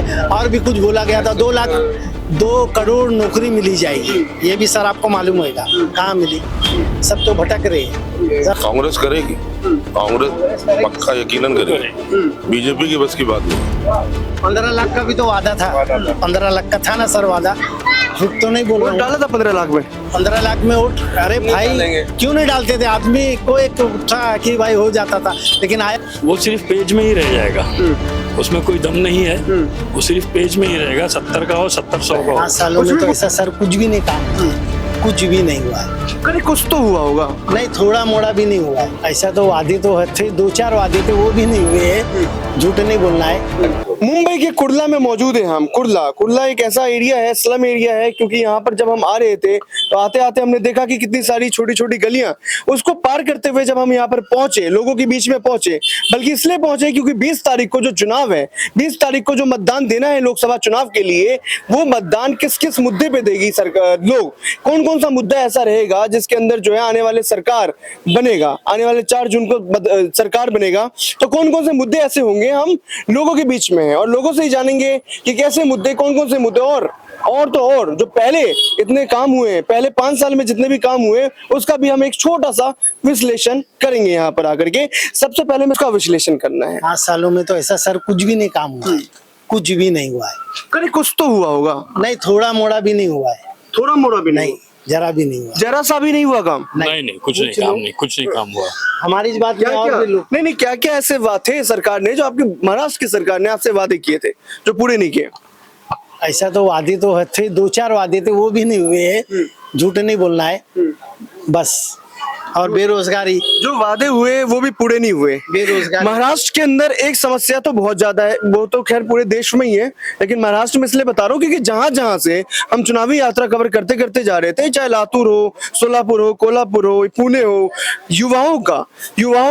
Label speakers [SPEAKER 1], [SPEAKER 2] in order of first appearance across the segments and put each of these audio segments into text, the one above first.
[SPEAKER 1] में और भी कुछ बोला गया था, 2 करोड़ नौकरी मिली जाएगी, ये भी सर आपको मालूम होगा, कहाँ मिली? सब तो भटक रहे हैं।
[SPEAKER 2] कांग्रेस करेगी, कांग्रेस पक्का यकीनन करेगी, बीजेपी की बस की बात नहीं।
[SPEAKER 1] 15 लाख का भी तो वादा था, 15 लाख का था ना सर वादा, झूठ तो नहीं बोल रहा हूँ।
[SPEAKER 3] डाला था 15 लाख में,
[SPEAKER 1] 15 लाख में वोट, अरे भाई क्यों नहीं डालते थे? आदमी को एक था कि भाई हो जाता था, लेकिन आया
[SPEAKER 4] वो सिर्फ पेज में ही रह जाएगा, उसमें कोई दम नहीं है, वो सिर्फ पेज में ही रहेगा। 70 का हो 70-100 का हो।
[SPEAKER 1] 5 सालों में तो ऐसा सर कुछ भी नहीं काम किया, कुछ भी नहीं हुआ।
[SPEAKER 3] कभी कुछ तो हुआ होगा।
[SPEAKER 1] नहीं, थोड़ा मोड़ा भी नहीं हुआ। ऐसा तो वादे तो थे, 2-4 वादे थे, वो भी नहीं हुए, झूठ नहीं बोलना है।
[SPEAKER 3] मुंबई के कुर्ला में मौजूद है हम। कुर्ला एक ऐसा एरिया है, स्लम एरिया है, क्योंकि यहाँ पर जब हम आ रहे थे तो आते आते हमने देखा कि कितनी सारी छोटी छोटी गलियां, उसको पार करते हुए जब हम यहाँ पर पहुंचे, लोगों के बीच में पहुंचे, बल्कि इसलिए पहुंचे क्योंकि 20 तारीख को जो चुनाव है, 20 तारीख को जो मतदान देना है लोकसभा चुनाव के लिए, वो मतदान किस किस मुद्दे पे देगी सरकार, लोग कौन कौन सा मुद्दा ऐसा रहेगा जिसके अंदर जो है आने वाले सरकार बनेगा, आने वाले 4 जून को सरकार बनेगा, तो कौन कौन से मुद्दे ऐसे होंगे हम लोगों के बीच में है, और लोगों से ही जानेंगे कि कैसे मुद्दे, कौन कौन से मुद्दे, और जो पहले इतने काम हुए, पहले 5 साल में जितने भी काम हुए, उसका भी हम एक छोटा सा विश्लेषण करेंगे यहाँ पर आकर के। सबसे पहले में उसका विश्लेषण करना है।
[SPEAKER 1] 5 सालों में तो ऐसा सर कुछ भी नहीं काम हुआ है, कुछ भी नहीं हुआ है।
[SPEAKER 3] कभी कुछ तो हुआ होगा।
[SPEAKER 1] नहीं, थोड़ा मोड़ा भी नहीं हुआ है,
[SPEAKER 3] थोड़ा मोड़ा भी
[SPEAKER 1] नहीं, जरा भी नहीं हुआ,
[SPEAKER 3] जरा सा भी नहीं हुआ काम।
[SPEAKER 4] नहीं, कुछ नहीं काम, नहीं कुछ नहीं काम हुआ।
[SPEAKER 1] हमारी इस बात में
[SPEAKER 3] क्या
[SPEAKER 1] और भी लोग,
[SPEAKER 3] नहीं, क्या क्या ऐसे थे सरकार ने, जो आपकी महाराष्ट्र की सरकार ने आपसे वादे किए थे जो पूरे नहीं किए?
[SPEAKER 1] ऐसा तो वादे तो थे, 2-4 वादे थे, वो भी नहीं हुए, झूठ नहीं बोलना है बस। और बेरोजगारी,
[SPEAKER 3] जो वादे हुए वो भी पूरे नहीं हुए।
[SPEAKER 1] बेरोजगारी,
[SPEAKER 3] महाराष्ट्र के अंदर एक समस्या तो बहुत ज्यादा है, वो तो खैर पूरे देश में ही है, लेकिन महाराष्ट्र में इसलिए बता रहा हूँ क्योंकि जहां जहां से हम चुनावी यात्रा कवर करते करते जा रहे थे, चाहे लातूर हो, सोलापुर हो, कोल्हापुर हो, पुणे हो, युवाओं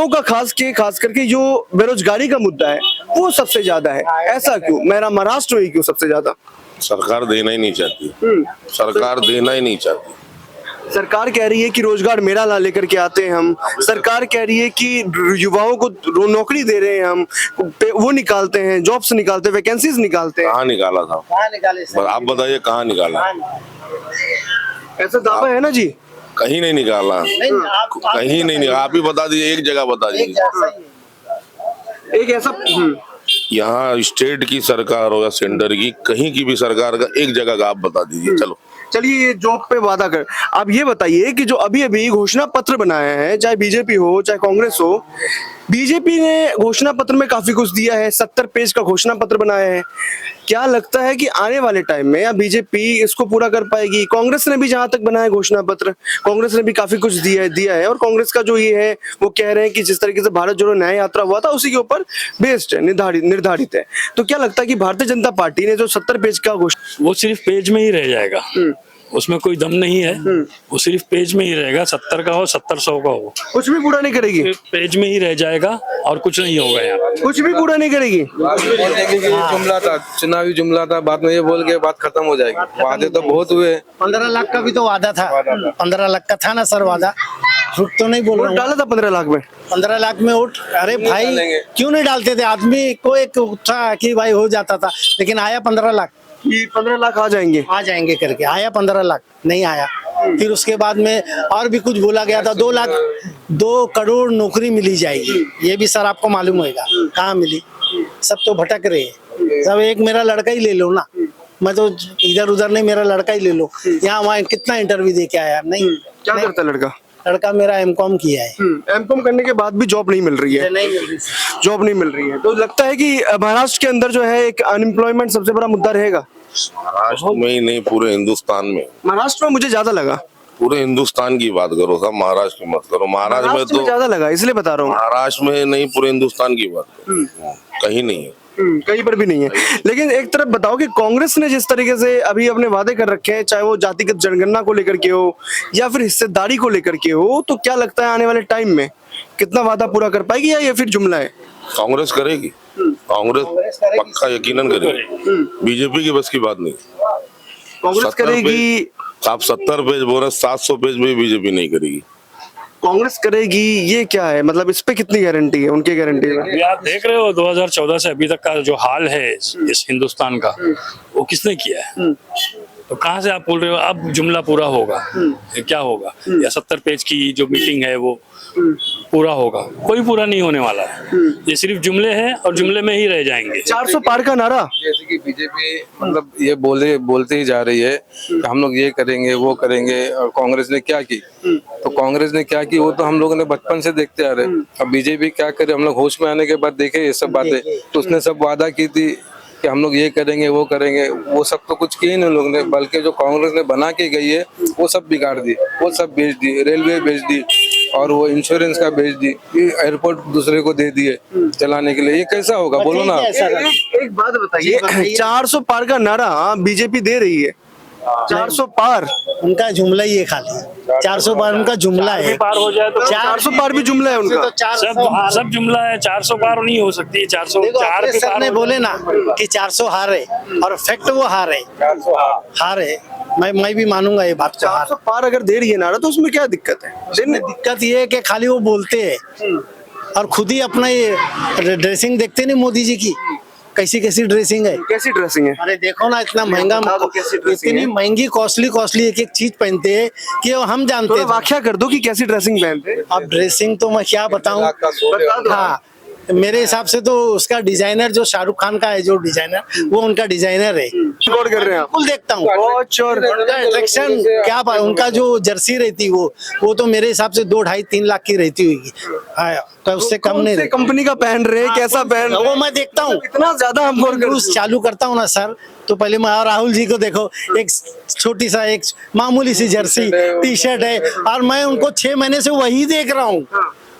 [SPEAKER 3] का खास करके जो बेरोजगारी का मुद्दा है वो सबसे ज्यादा है। ऐसा क्यों? मेरा महाराष्ट्र ही क्यों सबसे ज्यादा?
[SPEAKER 2] सरकार देना ही नहीं चाहती, सरकार देना ही नहीं चाहती।
[SPEAKER 3] सरकार कह रही है कि रोजगार मेला ला लेकर के आते हैं हम, सरकार कह रही है कि युवाओं को नौकरी दे रहे हैं हम, वो निकालते हैं, जॉब्स निकालते हैं, वैकेंसीज निकालते हैं।
[SPEAKER 2] कहाँ निकाला था?
[SPEAKER 1] कहाँ निकाले सर?
[SPEAKER 2] आप बताइए कहाँ निकाला?
[SPEAKER 3] ऐसा दावा है ना जी?
[SPEAKER 2] कहीं नहीं निकाला,
[SPEAKER 1] नहीं,
[SPEAKER 2] कहीं नहीं निकाला। आप ही बता दीजिए, एक जगह बता दीजिए।
[SPEAKER 3] एक ऐसा
[SPEAKER 2] यहाँ स्टेट की सरकार हो या सेंटर की, कहीं की भी सरकार का एक जगह का आप बता दीजिए। चलो
[SPEAKER 3] चलिए, ये जॉब पे वादा कर, आप ये बताइए कि जो अभी अभी घोषणा पत्र बनाया है, चाहे बीजेपी हो चाहे कांग्रेस हो, बीजेपी ने घोषणा पत्र में काफी कुछ दिया है, 70 पेज का घोषणा पत्र बनाया है। क्या लगता है कि आने वाले टाइम में या बीजेपी इसको पूरा कर पाएगी? कांग्रेस ने भी जहां तक बनाया घोषणा पत्र, कांग्रेस ने भी काफी कुछ दिया है, और कांग्रेस का जो ये है वो कह रहे हैं कि जिस तरीके से भारत जोड़ो न्याय यात्रा हुआ था उसी के ऊपर बेस्ड है, निर्धारित है। तो क्या लगता है कि भारतीय जनता पार्टी ने जो 70 पेज का घोषणा,
[SPEAKER 4] वो सिर्फ पेज में ही रह जाएगा, उसमें कोई दम नहीं है, वो सिर्फ पेज में ही रहेगा। 70 का हो 70-100 का हो,
[SPEAKER 3] कुछ भी पूरा नहीं करेगी,
[SPEAKER 4] पेज में ही रह जाएगा और कुछ नहीं होगा यहाँ।
[SPEAKER 3] कुछ भी पूरा नहीं करेगी।
[SPEAKER 5] जुमला था, चुनावी जुमला था, बाद में ये बोल के बात खत्म हो जाएगी। वादे तो बहुत हुए।
[SPEAKER 1] 15 लाख का भी तो वादा था, 15 लाख का था ना सर वादा, झूठ तो नहीं बोल रहा हूँ।
[SPEAKER 3] डाला था 15 लाख में,
[SPEAKER 1] 15 लाख में वोट, अरे भाई क्यों नहीं डालते थे? आदमी को एक था कि भाई हो जाता था, लेकिन आया 15 लाख,
[SPEAKER 3] 15 लाख आ जाएंगे
[SPEAKER 1] करके आया 15 लाख, नहीं आया। फिर उसके बाद में और भी कुछ बोला गया था, 2 करोड़ नौकरी मिली जाएगी, ये भी सर आपको मालूम होगा, कहाँ मिली? सब तो भटक रहे हैं सब। एक मेरा लड़का ही ले लो ना, मैं तो इधर उधर नहीं, मेरा लड़का ही ले लो, यहाँ वहाँ कितना इंटरव्यू दे के आया। नहीं,
[SPEAKER 3] क्या करता लड़का?
[SPEAKER 1] लड़का मेरा M.Com किया है।
[SPEAKER 3] M.Com करने के बाद भी जॉब नहीं मिल रही है, जॉब नहीं मिल रही है। तो लगता है कि महाराष्ट्र के अंदर जो है एक अनएम्प्लॉयमेंट सबसे बड़ा मुद्दा रहेगा।
[SPEAKER 2] महाराष्ट्र में ही नहीं, पूरे हिंदुस्तान में।
[SPEAKER 3] महाराष्ट्र में मुझे ज्यादा लगा।
[SPEAKER 2] पूरे हिंदुस्तान की बात करो साहब, महाराष्ट्र की मत करो। महाराष्ट्र में तो
[SPEAKER 3] ज्यादा लगा, इसलिए बता रहा हूँ।
[SPEAKER 2] महाराष्ट्र में नहीं, पूरे हिंदुस्तान की बात करो, कहीं नहीं है,
[SPEAKER 3] कहीं पर भी नहीं है। लेकिन एक तरफ बताओ कि कांग्रेस ने जिस तरीके से अभी अपने वादे कर रखे हैं, चाहे वो जातिगत जनगणना को लेकर के हो या फिर हिस्सेदारी को लेकर के हो, तो क्या लगता है आने वाले टाइम में कितना वादा पूरा कर पाएगी, या ये फिर जुमला है?
[SPEAKER 2] कांग्रेस करेगी, कांग्रेस पक्का यकीनन करेगी, बीजेपी की बस की बात नहीं।
[SPEAKER 3] कांग्रेस करेगी।
[SPEAKER 2] आप 70 पेज बोल रहे, 700 पेज में बीजेपी नहीं करेगी।
[SPEAKER 3] कांग्रेस करेगी ये क्या है, मतलब इस पे कितनी गारंटी है उनकी गारंटी में?
[SPEAKER 4] अभी आप देख रहे हो 2014 से अभी तक का जो हाल है इस हिंदुस्तान का, वो किसने किया है? तो कहाँ से आप बोल रहे हो अब जुमला पूरा होगा? ये क्या होगा? या 70 पेज की जो मीटिंग है वो पूरा होगा? कोई पूरा नहीं होने वाला है। ये सिर्फ जुमले हैं और जुमले में ही रह जाएंगे।
[SPEAKER 3] 400 पार का नारा,
[SPEAKER 5] जैसे कि बीजेपी मतलब ये बोलते ही जा रही है कि हम लोग ये करेंगे वो करेंगे, और कांग्रेस ने क्या की? तो कांग्रेस ने क्या की वो तो हम लोगों ने बचपन से देखते आ रहे हैं। अब बीजेपी क्या करे, हम लोग होश में आने के बाद देखे ये सब बातें। तो उसने सब वादा की थी कि हम लोग ये करेंगे वो करेंगे, वो सब तो कुछ किए नहीं लोग ने, बल्कि जो कांग्रेस ने बना के गई है वो सब बिगाड़ दी, वो सब बेच दी, रेलवे बेच दी और वो इंश्योरेंस का बेच दी, एयरपोर्ट दूसरे को दे दिए चलाने के लिए। ये कैसा होगा बोलो ना?
[SPEAKER 3] एक बात बताइए, 400 पार का नारा बीजेपी दे रही है, 400 पार
[SPEAKER 1] उनका जुमला ही है खाली, 400 पार उनका जुमला है।
[SPEAKER 4] पार हो जाए तो
[SPEAKER 3] 400 पार भी जुमला है उनका।
[SPEAKER 4] सब जुमला है। 400 पार नहीं हो सकती। 404
[SPEAKER 1] देखो सर ने बोले ना कि 400 हार है, और फैक्ट वो हार है, हार है। मैं भी मानूंगा ये बात को।
[SPEAKER 3] 400 पार अगर दे रही है नारा तो उसमें क्या दिक्कत है?
[SPEAKER 1] दिक्कत ये है कि खाली वो बोलते हैं और खुद ही अपना ये ड्रेसिंग देखते नहीं मोदी जी की, कैसी कैसी ड्रेसिंग है।
[SPEAKER 3] कैसी ड्रेसिंग है?
[SPEAKER 1] अरे देखो ना, इतना महंगा, इतनी महंगी कॉस्टली एक एक चीज पहनते हैं कि वो हम जानते
[SPEAKER 3] थोड़ा
[SPEAKER 1] हैं।
[SPEAKER 3] व्याख्या कर दो कि कैसी ड्रेसिंग पहनते हैं।
[SPEAKER 1] अब ड्रेसिंग तो मैं क्या बताऊं। हाँ, मेरे हिसाब से तो उसका डिजाइनर जो शाहरुख खान का है, जो डिजाइनर, वो उनका डिजाइनर है।
[SPEAKER 3] गौर कर रहे हैं आप?
[SPEAKER 1] बिल्कुल देखता हूँ उनका अट्रैक्शन क्या बात, उनका जो जर्सी रहती वो तो मेरे हिसाब से 2-2.5-3 लाख की रहती होगी। हाँ, तो उससे कम नहीं रहती।
[SPEAKER 3] कंपनी का पहन रहे, कैसा पहन रहे,
[SPEAKER 1] वो मैं देखता हूँ।
[SPEAKER 3] इतना ज्यादा हम गौर कर
[SPEAKER 1] चालू करता हूँ ना सर, तो पहले मैं और राहुल जी को देखो, एक छोटी सा एक मामूली सी जर्सी टी शर्ट है, और मैं उनको 6 महीने से वही देख रहा हूँ।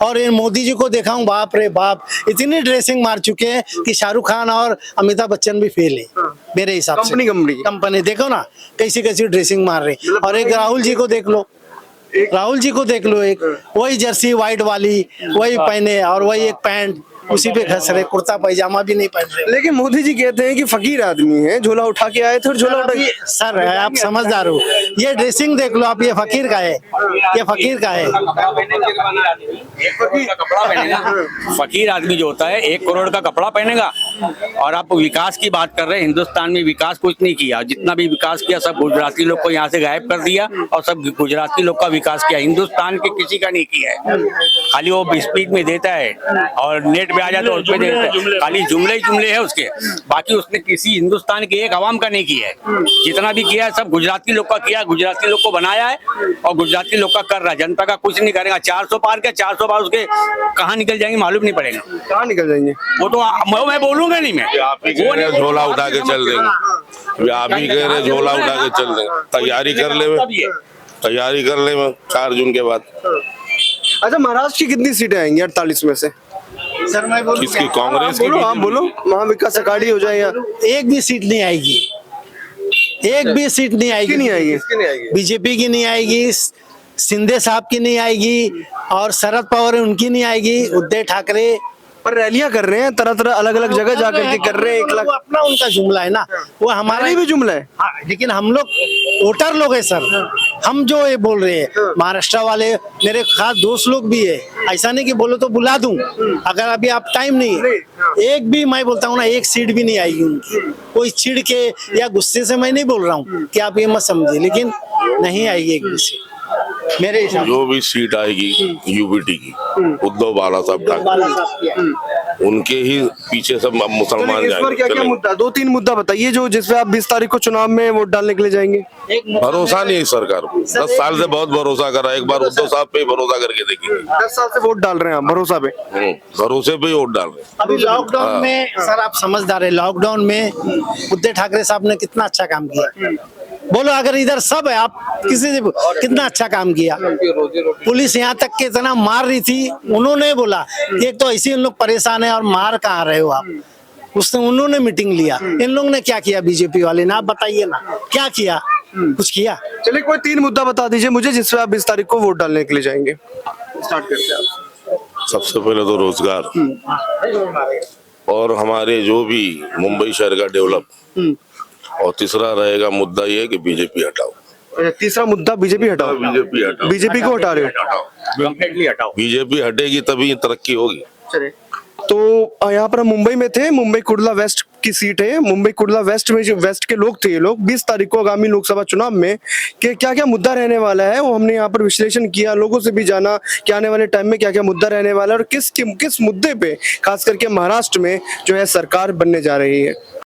[SPEAKER 1] और ये मोदी जी को देखा हूँ, बाप रे बाप, इतनी ड्रेसिंग मार चुके हैं कि शाहरुख खान और अमिताभ बच्चन भी फेल है मेरे हिसाब से। कंपनी देखो ना कैसी कैसी ड्रेसिंग मार रहे। और एक राहुल जी को देख लो, एक वही जर्सी व्हाइट वाली वही पहने, और वही एक पैंट उसी पे घस रहे, कुर्ता पैजामा भी नहीं पहन रहे।
[SPEAKER 3] लेकिन मोदी जी कहते हैं कि फकीर आदमी है, झोला उठा के आए थे और झोला उठा के।
[SPEAKER 1] सर आप समझदार हो, ये ड्रेसिंग देख लो आप, ये फकीर का है, ये फकीर का है।
[SPEAKER 6] फकीर आदमी जो होता है 1 करोड़ का कपड़ा पहनेगा। और आप विकास की बात कर रहे हैं, हिंदुस्तान में विकास कुछ नहीं किया। जितना भी विकास किया सब गुजराती लोग को यहाँ से गायब कर दिया, और सब गुजराती लोग का विकास किया, हिंदुस्तान के किसी का नहीं किया है। खाली वो स्पीच में देता है और नेट पे आ जाता है उस पे देता है, खाली जुमले ही जुमले है उसके। बाकी उसने किसी हिंदुस्तान के एक आवाम का नहीं किया है। जितना भी किया है सब गुजराती लोग का किया, गुजराती लोग को बनाया है और गुजराती लोग का कर रहा है। जनता का कुछ नहीं करेगा। 400 पार के 400 पार उसके कहाँ निकल जाएंगे मालूम नहीं पड़ेगा।
[SPEAKER 3] कहाँ निकल जाएंगे
[SPEAKER 6] वो तो मैं बोलूंगा नहीं, मैं
[SPEAKER 2] आप ही कह रहे झोला उठा के चल देंगे, आप ही कह रहे झोला उठा के चल देंगे। तैयारी कर ले 4 जून के बाद।
[SPEAKER 3] अच्छा, महाराष्ट्र की कितनी सीटें आएंगी 48 में से?
[SPEAKER 1] सर मैं बोलूं,
[SPEAKER 2] किसकी? कांग्रेस की?
[SPEAKER 3] बोलो, आप बोलो। महाविकास अघाड़ी हो जाए या
[SPEAKER 1] एक भी सीट नहीं आएगी, एक भी सीट नहीं आएगी।
[SPEAKER 3] नहीं आएगी?
[SPEAKER 1] बीजेपी की नहीं आएगी, शिंदे साहब की नहीं आएगी, और शरद पवार उनकी नहीं आएगी, उद्धव ठाकरे।
[SPEAKER 3] पर रैलियां कर रहे हैं, तरह तरह अलग अलग जगह जाकर के कर रहे हैं। 1 लाख
[SPEAKER 1] वो अपना उनका जुमला है ना, वो हमारा
[SPEAKER 3] भी जुमला है।
[SPEAKER 1] हाँ, लेकिन हम लोग वोटर लोग हैं सर, हम जो ये बोल रहे हैं, महाराष्ट्र वाले मेरे खास दोस्त लोग भी है। ऐसा नहीं कि बोलो तो बुला दूं, अगर अभी आप टाइम नहीं है। एक भी, मैं बोलता हूँ ना, एक सीट भी नहीं आएगी उनकी। कोई चिढ़ के या गुस्से से मैं नहीं बोल रहा हूँ कि आप ये मत समझिए, लेकिन नहीं आएगी एक भी सीट मेरे हिसाब से।
[SPEAKER 2] जो भी सीट आएगी यूपीटी की, उद्धव बाला साहब ठाकरे, उनके ही पीछे सब मुसलमान
[SPEAKER 3] इस बार क्या क्या मुद्दा, 2-3 मुद्दा बताइए जो जिसपे आप 20 तारीख को चुनाव में वोट डालने के लिए जाएंगे।
[SPEAKER 2] भरोसा नहीं है सरकार को, 10 साल से बहुत भरोसा करा, एक बार उद्धव साहब पे भरोसा करके देखिए।
[SPEAKER 3] 10 साल से वोट डाल रहे हैं आप भरोसा पे?
[SPEAKER 2] भरोसे पे ही वोट डाल रहे हैं।
[SPEAKER 1] अभी लॉकडाउन में सर आप समझदार है, लॉकडाउन में उद्धव ठाकरे साहब ने कितना अच्छा काम किया। बोलो, अगर इधर सब है, आप किसी से कितना अच्छा काम किया। पुलिस यहाँ तक के इतना मार रही थी, उन्होंने बोला एक तो ऐसे इन लोग परेशान है और मार कहाँ रहे हो आप, उसने उन्होंने मीटिंग लिया। इन लोगों ने क्या किया बीजेपी वाले ने, आप बताइए ना क्या किया, कुछ किया?
[SPEAKER 3] चलिए कोई 3 मुद्दा बता दीजिए मुझे जिसपे आप 20 तारीख को वोट डालने के लिए जाएंगे। स्टार्ट करते हैं आप।
[SPEAKER 2] सबसे पहले तो रोजगार, और हमारे जो भी मुंबई शहर का डेवलप, और तीसरा रहेगा मुद्दा ये कि बीजेपी हटाओ।
[SPEAKER 3] तीसरा मुद्दा बीजेपी हटाओ,
[SPEAKER 2] बीजेपी हटाओ,
[SPEAKER 3] बीजेपी को हटा रहे हो।
[SPEAKER 6] कंप्लीटली हटाओ।
[SPEAKER 2] बीजेपी हटेगी तभी तरक्की होगी।
[SPEAKER 3] तो यहाँ पर हम मुंबई में थे, मुंबई कुर्ला वेस्ट की सीट है, मुंबई कुर्ला वेस्ट में जो वेस्ट के लोग थे, ये लोग 20 तारीख को आगामी लोकसभा चुनाव में कि क्या क्या मुद्दा रहने वाला है वो हमने यहाँ पर विश्लेषण किया, लोगों से भी जाना कि आने वाले टाइम में क्या क्या मुद्दा रहने वाला है और किस मुद्दे पे खास करके महाराष्ट्र में जो है सरकार बनने जा रही है।